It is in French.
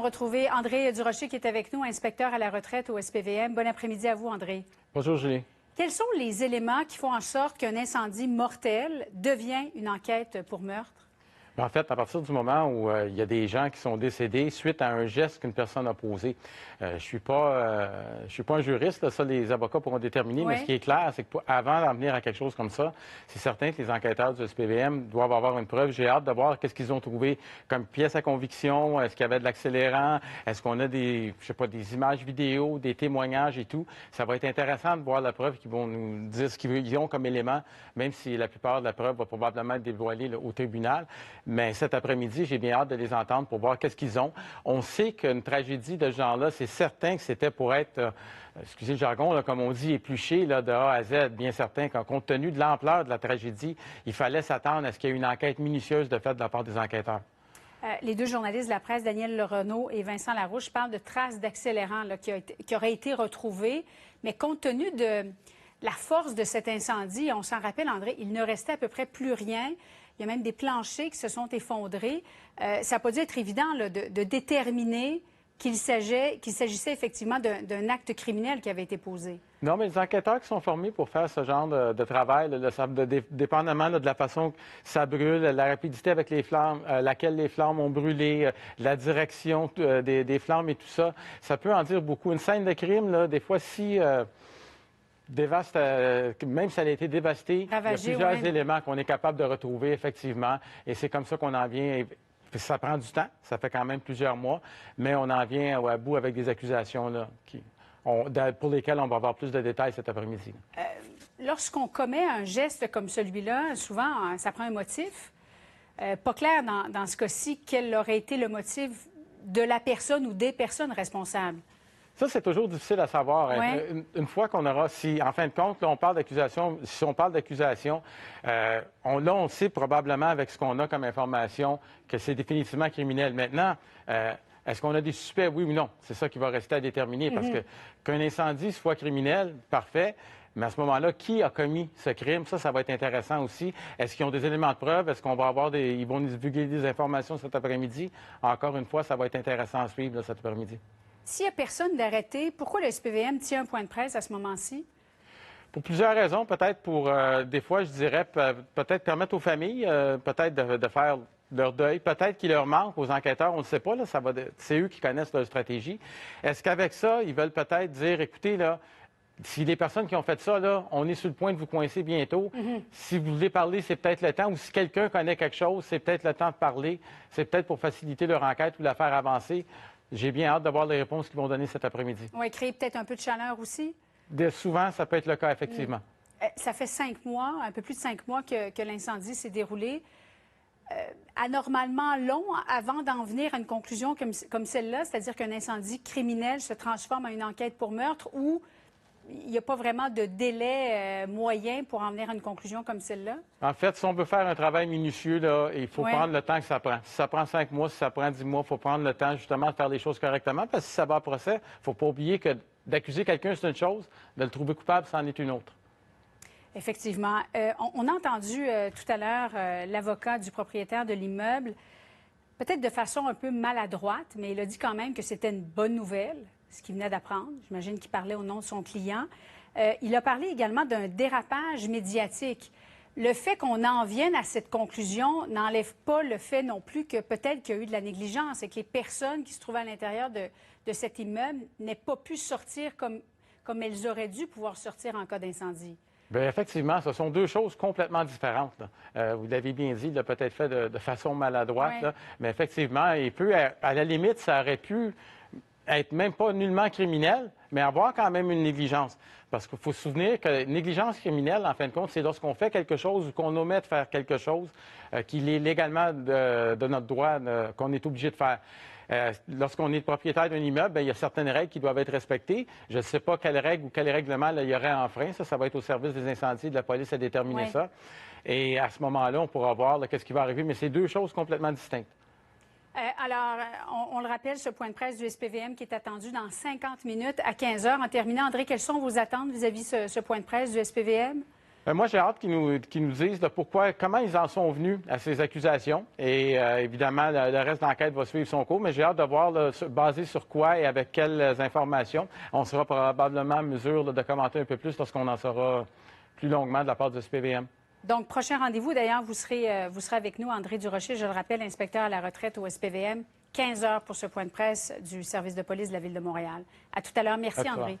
retrouver André Durocher qui est avec nous, inspecteur à la retraite au SPVM. Bon après-midi à vous, André. Bonjour, Julie. Quels sont les éléments qui font en sorte qu'un incendie mortel devient une enquête pour meurtre? En fait, à partir du moment où il y a des gens qui sont décédés suite à un geste qu'une personne a posé, je suis pas un juriste, là, ça les avocats pourront déterminer, Oui. mais ce qui est clair, c'est qu'avant d'en venir à quelque chose comme ça, c'est certain que les enquêteurs du SPVM doivent avoir une preuve. J'ai hâte de voir qu'est-ce qu'ils ont trouvé comme pièce à conviction, est-ce qu'il y avait de l'accélérant, est-ce qu'on a des images vidéo, des témoignages et tout. Ça va être intéressant de voir la preuve qu'ils vont nous dire ce qu'ils ont comme élément, même si la plupart de la preuve va probablement être dévoilée là, au tribunal. Mais cet après-midi, j'ai bien hâte de les entendre pour voir qu'est-ce qu'ils ont. On sait qu'une tragédie de ce genre-là, c'est certain que c'était pour être, excusez le jargon, là, comme on dit, épluché là, de A à Z, bien certain qu'en compte tenu de l'ampleur de la tragédie, il fallait s'attendre à ce qu'il y ait une enquête minutieuse de fait de la part des enquêteurs. Les deux journalistes de la presse, Daniel Lerenaud et Vincent Larouche, parlent de traces d'accélérant qui auraient été retrouvées, mais compte tenu de la force de cet incendie, on s'en rappelle, André, il ne restait à peu près plus rien. Il y a même des planchers qui se sont effondrés. Ça n'a pas dû être évident là, de déterminer qu'il s'agissait effectivement d'un acte criminel qui avait été posé. Non, mais les enquêteurs qui sont formés pour faire ce genre de travail, dépendamment là, de la façon que ça brûle, la rapidité avec les flammes, laquelle les flammes ont brûlé, la direction des flammes et tout ça, ça peut en dire beaucoup. Une scène de crime, là, des fois, si... même si elle a été dévastée, Ravagée, il y a plusieurs oui. éléments qu'on est capable de retrouver, effectivement. Et c'est comme ça qu'on en vient. Ça prend du temps, ça fait quand même plusieurs mois, mais on en vient à bout avec des accusations là, pour lesquelles on va avoir plus de détails cet après-midi. Lorsqu'on commet un geste comme celui-là, souvent, ça prend un motif. Pas clair dans ce cas-ci quel aurait été le motif de la personne ou des personnes responsables. Ça, c'est toujours difficile à savoir. Ouais. Une fois qu'on aura, si en fin de compte, là, on parle d'accusation, si on parle d'accusation, on sait probablement avec ce qu'on a comme information que c'est définitivement criminel. Maintenant, est-ce qu'on a des suspects, oui ou non? C'est ça qui va rester à déterminer. Parce que qu'un incendie soit criminel, parfait. Mais à ce moment-là, qui a commis ce crime? Ça va être intéressant aussi. Est-ce qu'ils ont des éléments de preuve? Est-ce qu'on va avoir ils vont nous divulguer des informations cet après-midi? Encore une fois, ça va être intéressant à suivre là, cet après-midi. S'il n'y a personne d'arrêté, pourquoi le SPVM tient un point de presse à ce moment-ci? Pour plusieurs raisons, peut-être pour, des fois, je dirais, peut-être permettre aux familles, peut-être de faire leur deuil, peut-être qu'il leur manque aux enquêteurs, on ne sait pas, là, c'est eux qui connaissent leur stratégie. Est-ce qu'avec ça, ils veulent peut-être dire, écoutez, là, si les personnes qui ont fait ça, là, on est sur le point de vous coincer bientôt. Si vous voulez parler, c'est peut-être le temps. Ou si quelqu'un connaît quelque chose, c'est peut-être le temps de parler. C'est peut-être pour faciliter leur enquête ou la faire avancer. J'ai bien hâte de voir les réponses qu'ils vont donner cet après-midi. On va créer peut-être un peu de chaleur aussi? Souvent, ça peut être le cas, effectivement. Ça fait 5 mois, un peu plus de 5 mois que l'incendie s'est déroulé. Anormalement long avant d'en venir à une conclusion comme celle-là, c'est-à-dire qu'un incendie criminel se transforme en une enquête pour meurtre ou il n'y a pas vraiment de délai moyen pour en venir à une conclusion comme celle-là? En fait, si on veut faire un travail minutieux, là, il faut prendre le temps que ça prend. Si ça prend 5 mois, si ça prend 10 mois, il faut prendre le temps justement de faire les choses correctement. Parce que si ça va à procès, il ne faut pas oublier que d'accuser quelqu'un, c'est une chose, de le trouver coupable, c'en est une autre. Effectivement. On a entendu tout à l'heure l'avocat du propriétaire de l'immeuble, peut-être de façon un peu maladroite, mais il a dit quand même que c'était une bonne nouvelle, ce qu'il venait d'apprendre. J'imagine qu'il parlait au nom de son client. Il a parlé également d'un dérapage médiatique. Le fait qu'on en vienne à cette conclusion n'enlève pas le fait non plus que peut-être qu'il y a eu de la négligence et que les personnes qui se trouvaient à l'intérieur de cet immeuble n'aient pas pu sortir comme elles auraient dû pouvoir sortir en cas d'incendie. Bien, effectivement, ce sont deux choses complètement différentes. Vous l'avez bien dit, il l'a peut-être fait de façon maladroite, là, mais effectivement, à la limite, ça aurait pu être même pas nullement criminel, mais avoir quand même une négligence. Parce qu'il faut se souvenir que négligence criminelle, en fin de compte, c'est lorsqu'on fait quelque chose ou qu'on omet de faire quelque chose qu'il est légalement de notre droit qu'on est obligé de faire. Lorsqu'on est propriétaire d'un immeuble, bien, il y a certaines règles qui doivent être respectées. Je ne sais pas quelles règles ou quel règlement là, il y aurait enfreint. Ça va être au service des incendies de la police à déterminer ça. Et à ce moment-là, on pourra voir qu'est-ce qui va arriver. Mais c'est deux choses complètement distinctes. Alors, on le rappelle, ce point de presse du SPVM qui est attendu dans 50 minutes à 15 heures. En terminant, André, quelles sont vos attentes vis-à-vis ce point de presse du SPVM? Moi, j'ai hâte qu'ils nous disent comment ils en sont venus à ces accusations. Et évidemment, le reste de l'enquête va suivre son cours, mais j'ai hâte de voir basé sur quoi et avec quelles informations. On sera probablement en mesure de commenter un peu plus lorsqu'on en saura plus longuement de la part du SPVM. Donc, prochain rendez-vous, d'ailleurs, vous serez avec nous, André Durocher, je le rappelle, inspecteur à la retraite au SPVM, 15 heures pour ce point de presse du service de police de la Ville de Montréal. À tout à l'heure. Merci, André.